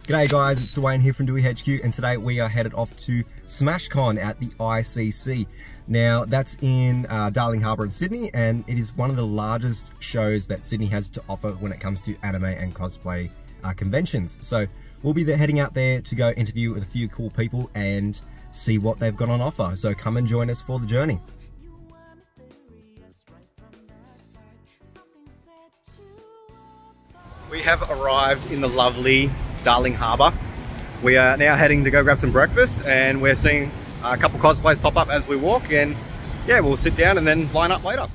G'day guys, it's Dwayne here from DewyHQ, and today we are headed off to SmashCon at the ICC. Now that's in Darling Harbour in Sydney, and it is one of the largest shows that Sydney has to offer when it comes to anime and cosplay conventions. So we'll be heading out there to go interview with a few cool people and see what they've got on offer. So come and join us for the journey. We have arrived in the lovely Darling Harbour. We are now heading to go grab some breakfast, and we're seeing a couple cosplays pop up as we walk, and yeah, we'll sit down and then line up later.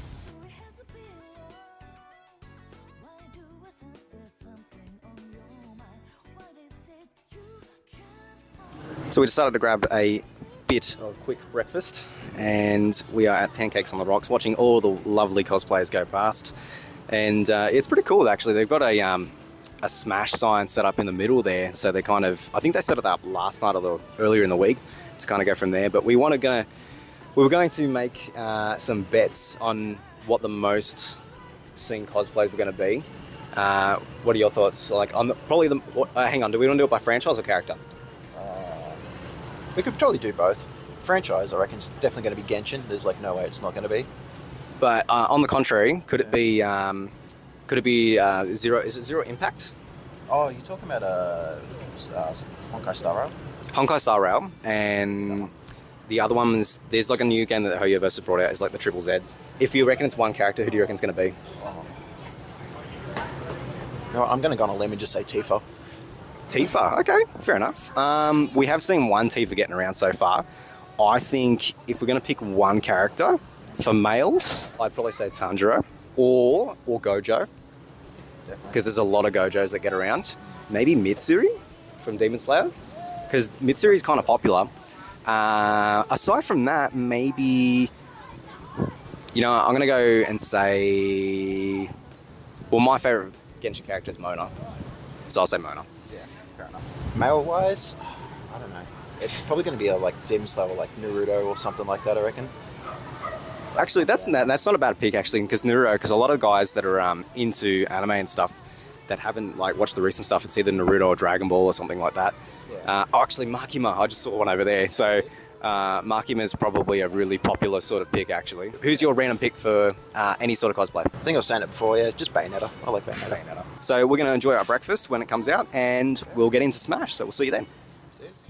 So we decided to grab a bit of quick breakfast, and we are at Pancakes on the Rocks watching all the lovely cosplayers go past. And it's pretty cool actually. They've got a Smash sign set up in the middle there, so they kind of, I think they set it up last night or earlier in the week to kind of go from there. But we were going to make some bets on what the most seen cosplays were going to be. What are your thoughts? Like, on probably the hang on, do we want to do it by franchise or character? We could probably do both. Franchise, I reckon, is definitely going to be Genshin. There's like no way it's not going to be. But on the contrary, could it be Zero? Is it Zero Impact? Oh, you're talking about Honkai Star Rail? Honkai Star Rail, and the other one is, there's like a new game that Hoyoverse has brought out, is like the Triple Zs. If you reckon it's one character, who do you reckon it's going to be? No, I'm going to go on a limb and just say Tifa. Tifa, okay, fair enough. We have seen one Tifa getting around so far. I think if we're going to pick one character for males, I'd probably say Tanjiro or Gojo, because there's a lot of Gojos that get around. Maybe Mitsuru from Demon Slayer, because Mitsuru is kind of popular. Aside from that, maybe, you know, I'm going to go and say, well, my favourite Genshin character is Mona, so I'll say Mona. Yeah, fair enough. Male-wise, I don't know. It's probably going to be a like Demon Slayer, like Naruto or something like that, I reckon. Actually, that's not a bad pick actually, because Naruto, because a lot of guys that are into anime and stuff that haven't like watched the recent stuff, it's either Naruto or Dragon Ball or something like that. Yeah. Actually, Makima, I just saw one over there. So Makima is probably a really popular sort of pick actually. Who's your random pick for any sort of cosplay? I think I was saying it before, yeah, just Bayonetta. I like Bayonetta. So we're going to enjoy our breakfast when it comes out, and we'll get into Smash. So we'll see you then. Cheers.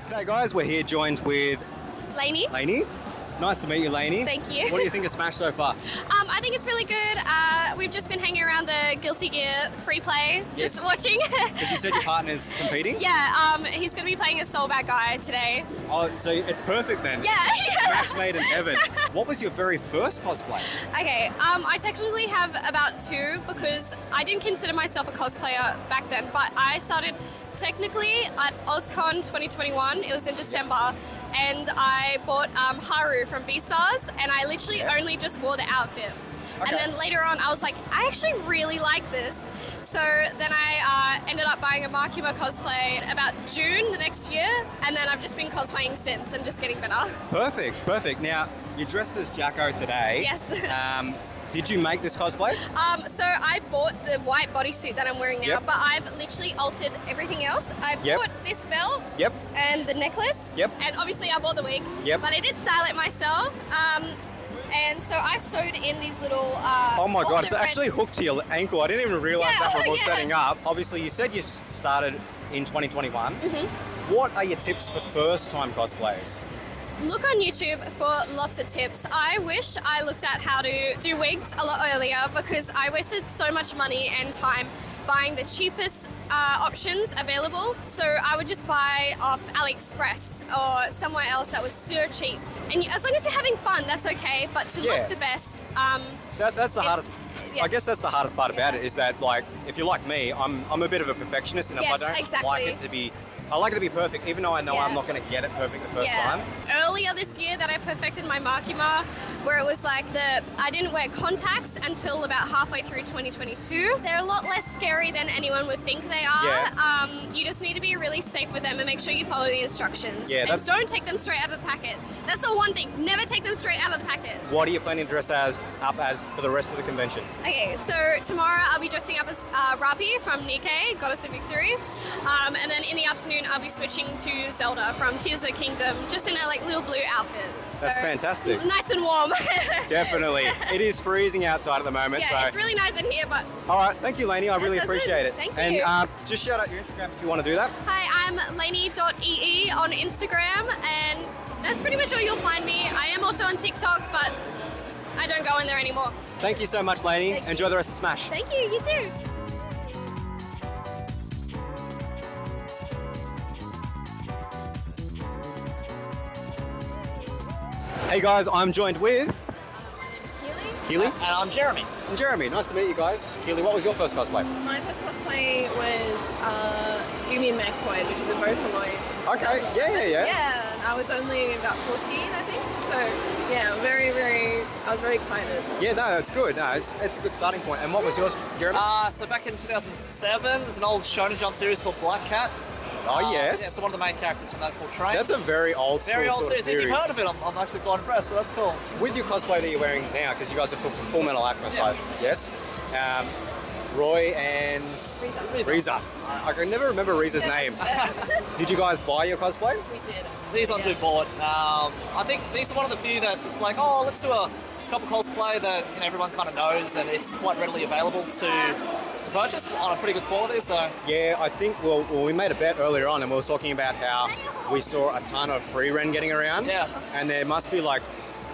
G'day guys, we're here joined with Laney. Laney. Nice to meet you, Laney. Thank you. What do you think of Smash so far? I think it's really good. We've just been hanging around the Guilty Gear free play, Yes. just watching. Because you said your partner's competing? Yeah, he's going to be playing a soul bad guy today. Oh, so it's perfect then. Yeah. Smash made in heaven. What was your very first cosplay? Okay, I technically have about two, because I didn't consider myself a cosplayer back then, but I started technically at OzCon 2021. It was in December. And I bought Haru from Beastars, and I literally only just wore the outfit. Okay. And then later on, I was like, I actually really like this. So then I ended up buying a Makima cosplay about June the next year, and then I've just been cosplaying since and just getting better. Perfect, perfect. Now, you're dressed as Jacko today. Yes. Did you make this cosplay? So I bought the white bodysuit that I'm wearing now, Yep. but I've literally altered everything else. I've put this belt Yep. and the necklace, Yep. and obviously I bought the wig, Yep. but I did style it myself. And so I sewed in these little Oh my god, it's red- actually hooked to your ankle. I didn't even realise Yeah, that before yeah. setting up. Obviously, you said you started in 2021. Mm-hmm. What are your tips for first-time cosplayers? Look on YouTube for lots of tips. I wish I looked at how to do wigs a lot earlier, because I wasted so much money and time buying the cheapest options available. So I would just buy off AliExpress or somewhere else that was so cheap. And as long as you're having fun, that's okay. But to look the best, that's the hardest. Yeah. I guess that's the hardest part about it, is that, like, if you're like me, I'm a bit of a perfectionist, and if I don't like it to be, I like it to be perfect, even though I know I'm not going to get it perfect the first time. earlier this year that I perfected my Makima, where it was like I didn't wear contacts until about halfway through 2022. They're a lot less scary than anyone would think they are. Yeah. You just need to be really safe with them and make sure you follow the instructions. Yeah, and don't take them straight out of the packet. That's the one thing. Never take them straight out of the packet. What are you planning to dress up as for the rest of the convention? Okay, so tomorrow I'll be dressing up as Rapi from Nikkei, Goddess of Victory. And then in the afternoon I'll be switching to Zelda from Tears of the Kingdom, just in a like little blue outfit. That's fantastic. Nice and warm. Definitely. It is freezing outside at the moment. Yeah, so. it's really nice in here, but... All right, thank you, Laney. I really appreciate it. Thank you. And just shout out your Instagram if you want to do that. Hi, I'm Laney.ee on Instagram, and that's pretty much all you'll find me. I am also on TikTok, but I don't go in there anymore. Thank you so much, Laney. Thank Enjoy you. the rest of Smash. Thank you, you too. Hey guys, I'm joined with Keely. And I'm Jeremy. And Jeremy. Nice to meet you guys. Keely, what was your first cosplay? My first cosplay was Gumi Macquaid, which is a Vocaloid. Okay, yeah. Yeah, and I was only about 14, I think. So yeah, I was very excited. Yeah, no, that's good. No, it's a good starting point. And what was yours, Jeremy? So back in 2007, there's an old Shonen Jump series called Black Cat. Oh, yes. Yeah, so one of the main characters from that called Train. That's a very old school sort of series. If you've heard of it, I'm actually quite impressed, so that's cool. With your cosplay that you're wearing now, because you guys are full metal aqua size, yes? Roy and Riza. I can never remember Riza's name. Did you guys buy your cosplay? We did. These ones we bought. I think these are one of the few that it's like, oh, let's do a couple cosplay that everyone kind of knows, and it's quite readily available to purchase on a pretty good quality. So yeah, I think we made a bet earlier on, and we were talking about how we saw a ton of free ren getting around. Yeah. And there must be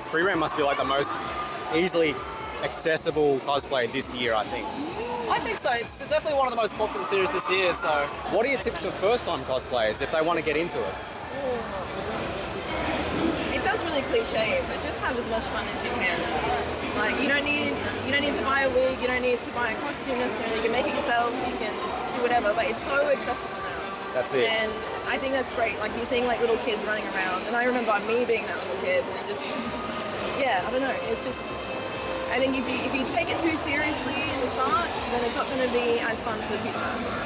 free ren must be like the most easily accessible cosplay this year, I think. I think so. It's definitely one of the most popular series this year. So what are your tips for first-time cosplayers if they want to get into it? It sounds really cliche, but just have as much fun as you can. Like you don't need to buy a wig, you don't need to buy a costume necessarily. You can make it yourself, you can do whatever. But it's so accessible now. That's it. And I think that's great. Like you're seeing like little kids running around, and I remember me being that little kid, and I don't know. It's just. I think if you take it too seriously in the start, then it's not going to be as fun for the future.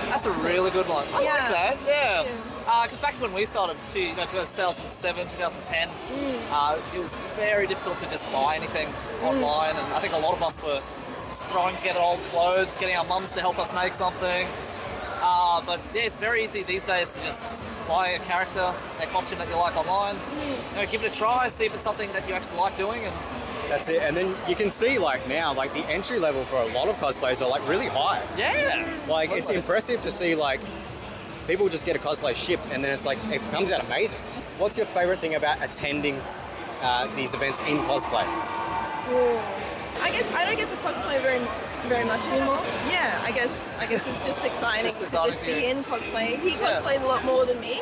that's a really good one. I like that. Yeah. Yeah. Because back when we started, 2007, 2010, it was very difficult to just buy anything online, and I think a lot of us were just throwing together old clothes, getting our mums to help us make something. But yeah, it's very easy these days to just buy a character, a costume that you like online, give it a try, see if it's something that you actually like doing, and that's it. And then you can see now, the entry level for a lot of cosplays are really high. yeah, Like it's impressive to see people just get a cosplay shipped, and then it's it comes out amazing. What's your favorite thing about attending these events in cosplay? I guess I don't get to cosplay very much anymore. Yeah, I guess it's just exciting to just be in cosplay. He cosplayed a lot more than me.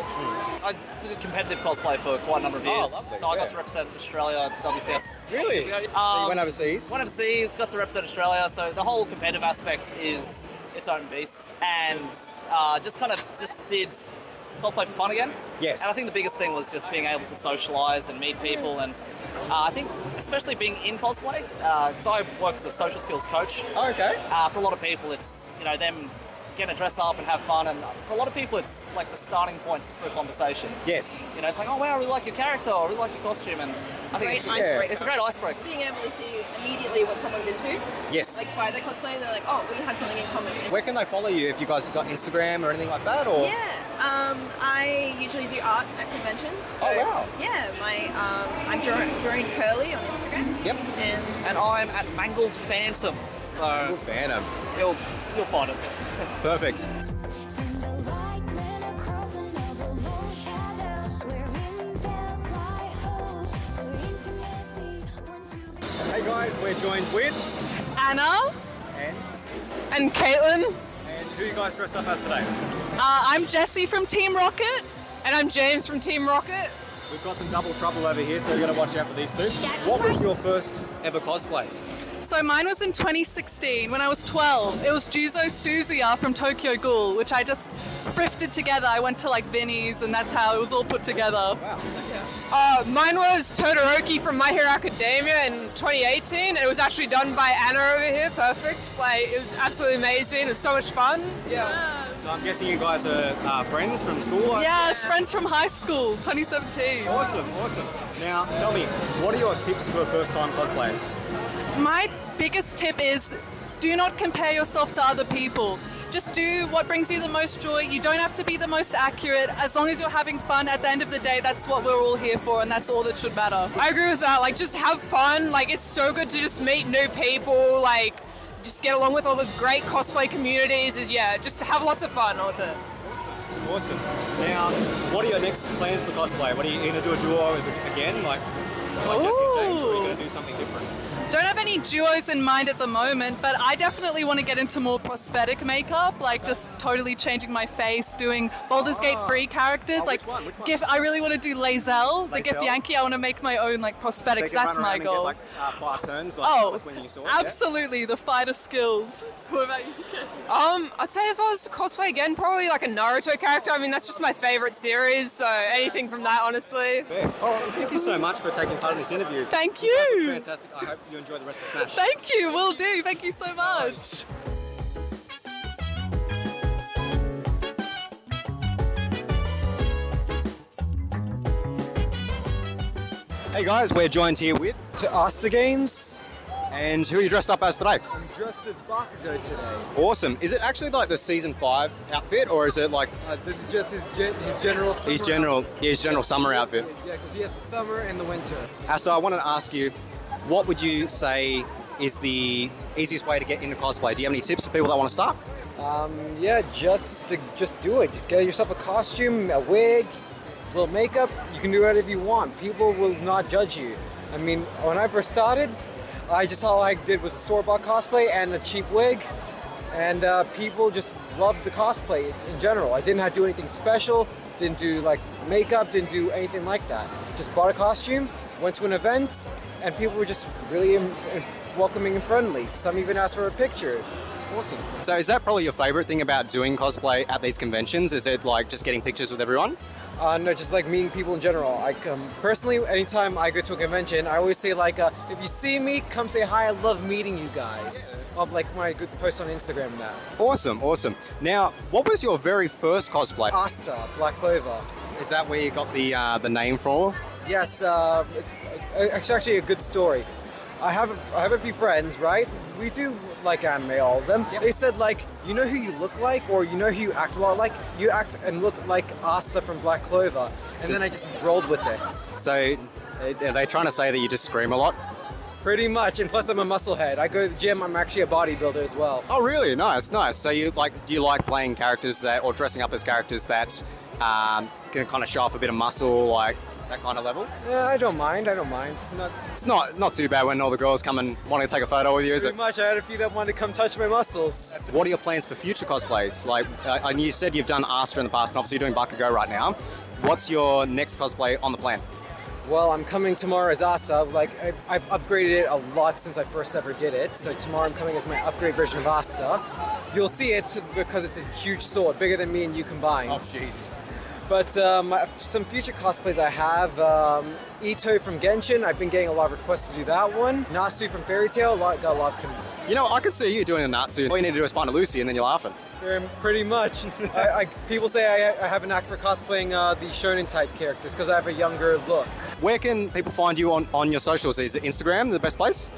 I did a competitive cosplay for quite a number of years, lovely, so I got to represent Australia WCS. Really? Years ago. So you went overseas? Went overseas, got to represent Australia, so the whole competitive aspect is its own beast, and just did cosplay for fun again. Yes. And I think the biggest thing was just being able to socialise and meet people, and I think especially being in cosplay, because I work as a social skills coach. Oh, okay. For a lot of people, it's them getting to dress up and have fun, and for a lot of people, it's like the starting point for a conversation. Yes. It's like, oh wow, I really like your character, or I really like your costume, and I think it's a great icebreaker. Being able to see immediately what someone's into. Yes. Like by their cosplay, they're like, oh, we have something in common. Where can they follow you if you guys have got Instagram or anything like that? Or I usually do art at conventions. So, oh wow. Yeah, I'm Drawingcurly on Instagram. Yep. And I'm at Mangalphantom. So Good Phantom. you'll find it. Perfect. Hey guys, we're joined with Anna and and Caitlin. who you guys dressed up as today? I'm Jessie from Team Rocket, and I'm James from Team Rocket. We've got some double trouble over here, so we've got to watch out for these two. What was your first ever cosplay? So mine was in 2016 when I was 12. It was Juzo Suzuya from Tokyo Ghoul, which I just thrifted together. I went to like Vinny's and that's how it was all put together. Wow. Mine was Todoroki from My Hero Academia in 2018, and it was actually done by Anna over here. Perfect. Like, it was absolutely amazing. It was so much fun. Yeah. So I'm guessing you guys are friends from school? Yes, friends from high school, 2017. Awesome, awesome. Now, tell me, what are your tips for first-time cosplayers? My biggest tip is do not compare yourself to other people. Just do what brings you the most joy. You don't have to be the most accurate. As long as you're having fun, at the end of the day, that's what we're all here for, and that's all that should matter. I agree with that. Like, just have fun. Like, it's so good to just meet new people. Like, just get along with all the great cosplay communities, and yeah, just have lots of fun with it. Awesome. Now, what are your next plans for cosplay? What are you going to do a duo again, like Jessie James, or are you going to do something different? Don't have any duos in mind at the moment, but I definitely want to get into more prosthetic makeup, like just totally changing my face, doing Baldur's Gate 3 characters. Which one? I really want to do Lae'zel, the Gif Yankee. I want to make my own like prosthetics. So that's my goal. And get, like, 5 turns, like when you saw it, absolutely, yeah? The fighter skills. What about you? I'd say if I was to cosplay again, probably like a Naruto character. I mean, that's just my favorite series, so anything from that, honestly. Yeah. Oh, thank you so much for taking part in this interview. Thank you. Fantastic. I hope you enjoy the rest of Smash. Thank you, will do. Thank you so much. Hey guys, we're joined here with Astagainz. And who are you dressed up as today? I'm dressed as Bakugo today. Awesome. Is it actually like the season 5 outfit, or is it like this is just his general summer his general summer outfit? Yeah, because he has the summer and the winter. So I wanted to ask you, what would you say is the easiest way to get into cosplay? Do you have any tips for people that want to start? Yeah, just do it. Just get yourself a costume, a wig, a little makeup. You can do whatever you want. People will not judge you. I mean, when I first started, all I did was a store-bought cosplay and a cheap wig, and people just loved the cosplay in general. I didn't have to do anything special, didn't do like makeup, didn't do anything like that. Just bought a costume, went to an event, and people were just really welcoming and friendly. Some even asked for a picture. Awesome. So is that probably your favorite thing about doing cosplay at these conventions? Is it like just getting pictures with everyone? No, just like meeting people in general. Personally, anytime I go to a convention, I always say like, if you see me, come say hi. I love meeting you guys. Like when I post on Instagram and that. Awesome, awesome. Now, what was your very first cosplay? Asta, Black Clover. Is that where you got the name for? Yes, it's actually a good story. I have a few friends, right? We do like anime, all of them. Yep. They said like, you know who you look like, or you know who you act a lot like? You act and look like Asta from Black Clover. And then I just rolled with it. So, are they trying to say that you just scream a lot? Pretty much, and plus I'm a musclehead. I go to the gym, I'm actually a bodybuilder as well. Oh really? Nice, nice. So do you like playing characters or dressing up as characters that can kind of show off a bit of muscle, like that kind of level? Yeah, I don't mind. It's not too bad when all the girls come and want to take a photo with you, is it? Pretty much. I had a few that wanted to come touch my muscles. What are your plans for future cosplays? Like, and you said you've done Asta in the past, and obviously you're doing Bakugo right now. What's your next cosplay on the plan? Well, I'm coming tomorrow as Asta. Like, I've upgraded it a lot since I first ever did it. So tomorrow I'm coming as my upgrade version of Asta. You'll see it because it's a huge sword, bigger than me and you combined. Oh, jeez. But some future cosplays I have, Ito from Genshin, I've been getting a lot of requests to do that one. Natsu from Fairy Tail, got a lot of... You know, I could see you doing a Natsu. All you need to do is find a Lucy and then you're laughing. Pretty much. People say I have an knack for cosplaying the shonen type characters because I have a younger look. Where can people find you on your socials? Is it Instagram the best place?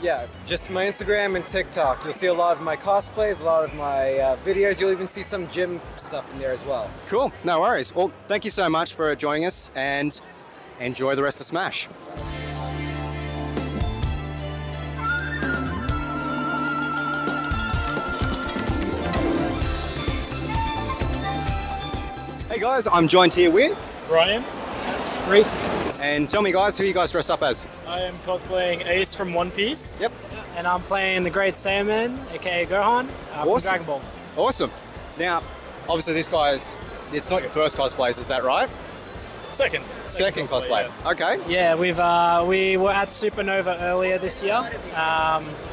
Yeah, just my Instagram and TikTok. You'll see a lot of my cosplays, a lot of my videos. You'll even see some gym stuff in there as well. Cool, no worries. Well, thank you so much for joining us and enjoy the rest of Smash. Hey guys, I'm joined here with Ryan, Reese. And tell me guys, who are you guys dressed up as? I am cosplaying Ace from One Piece. Yep. And I'm playing the Great Saiyaman, aka Gohan, from Dragon Ball. Awesome. Now, obviously this guy's, it's not your first cosplays, is that right? Second cosplay. yeah. Okay. Yeah, we were at Supernova earlier this year.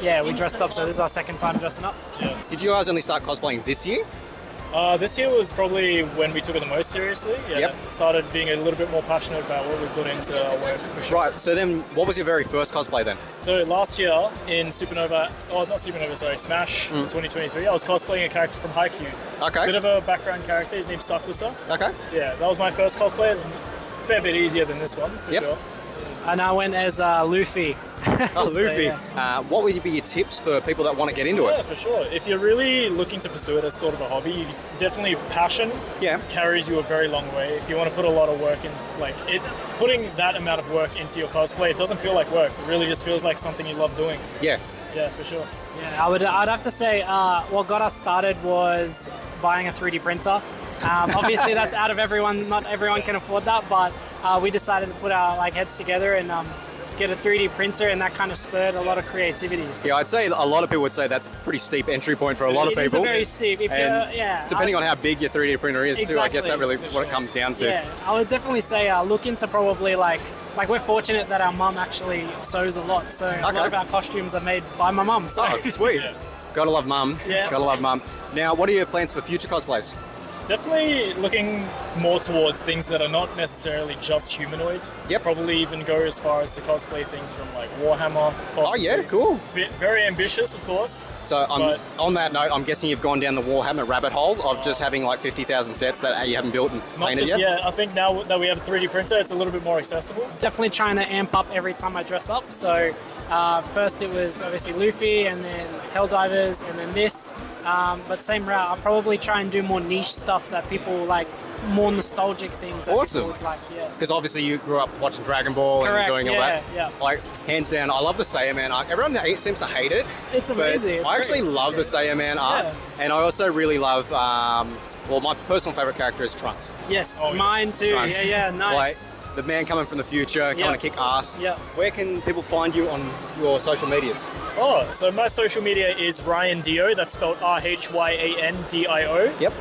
Yeah, we dressed up, so this is our second time dressing up. Yeah. Did you guys only start cosplaying this year? This year was probably when we took it the most seriously. Yeah, Yep. started being a little bit more passionate about what we put into our work. For sure. Right, so then what was your very first cosplay then? So last year in Supernova, oh not Supernova, sorry, Smash 2023, I was cosplaying a character from Haikyuu. Okay. Bit of a background character, his name's Sakusa. Okay. Yeah, that was my first cosplay. It's a fair bit easier than this one, for Yep. sure. And I went as Luffy. Oh, So, Luffy. yeah. What would be your tips for people that want to get into Yeah, it? for sure. If you're really looking to pursue it as sort of a hobby, definitely passion Yeah. carries you a very long way. If you want to put a lot of work in, like putting that amount of work into your cosplay, it doesn't feel like work. It really just feels like something you love doing. Yeah. Yeah, for sure. Yeah, I'd have to say what got us started was buying a 3D printer. Obviously, that's out of everyone. Not everyone can afford that, but we decided to put our heads together and get a 3D printer, and that kind of spurred a lot of what creativity. So Yeah, I'd say a lot of people would say that's a pretty steep entry point for a lot of it is people. very steep. If And yeah, depending on how big your 3D printer is too, I guess that Exactly. really what it comes down to. Yeah, I would definitely say look into probably like we're fortunate that our mum actually sews a lot, so a lot Okay. of our costumes are made by my mum. So Oh, sweet. Gotta love mum. Yeah. Gotta love mum. Now, what are your plans for future cosplays? Definitely looking more towards things that are not necessarily just humanoid. Yep. Probably even go as far as to cosplay things from like Warhammer. Oh yeah, possibly. cool. Very ambitious, of course. So But- on that note, I'm guessing you've gone down the Warhammer rabbit hole of just having like 50,000 sets that you haven't built and Not painted just yet? yet. I think now that we have a 3D printer, it's a little bit more accessible. definitely trying to amp up every time I dress up. So first it was obviously Luffy, and then Helldivers, and then this. But same route, I'll probably try and do more niche stuff that people like, more nostalgic things. That Awesome. people would like, yeah. Because obviously you grew up watching Dragon Ball Correct, and enjoying all that. yeah. Like, hands down, I love the Saiyaman art. Everyone seems to hate it. It's amazing. But It's I actually great. love the Saiyaman art. Yeah. And I also really love, well, my personal favorite character is Trunks. Yes, Oh, yeah. mine too. Trunks. Yeah, nice. Like, the man coming from the future, coming Yeah. to kick ass. Yeah. Where can people find you on your social medias? Oh, so my social media is Rhyandio. That's spelled Rhyandio. Yep.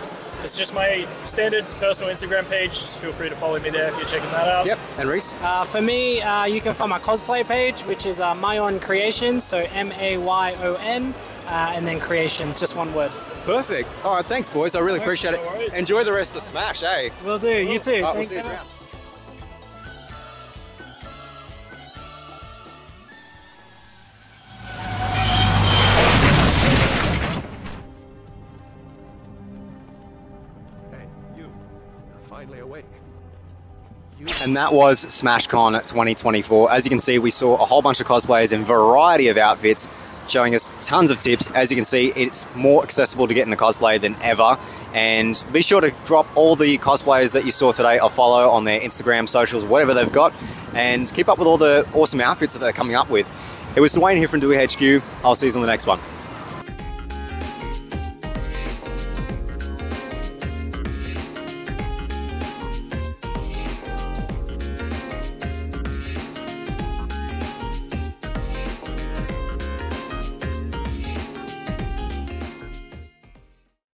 It's just my standard personal Instagram page. Just feel free to follow me there if you're checking that out. Yep. And Reese? For me, you can find my cosplay page, which is Mayoncreations, so Mayon, and then creations, just one word. Perfect. All right, thanks, boys. I really appreciate no it. worries. Enjoy the rest of Smash, eh? Will do. You too. All right, we'll Thanks see you so much. around. Hey, you. You're finally awake. And that was SmashCon 2024. As you can see, we saw a whole bunch of cosplayers in a variety of outfits, showing us tons of tips. As you can see, it's more accessible to get into cosplay than ever. And be sure to drop all the cosplayers that you saw today a follow on their Instagram, socials, whatever they've got, and keep up with all the awesome outfits that they're coming up with. It was Dwayne here from DewyHQ. I'll see you on the next one.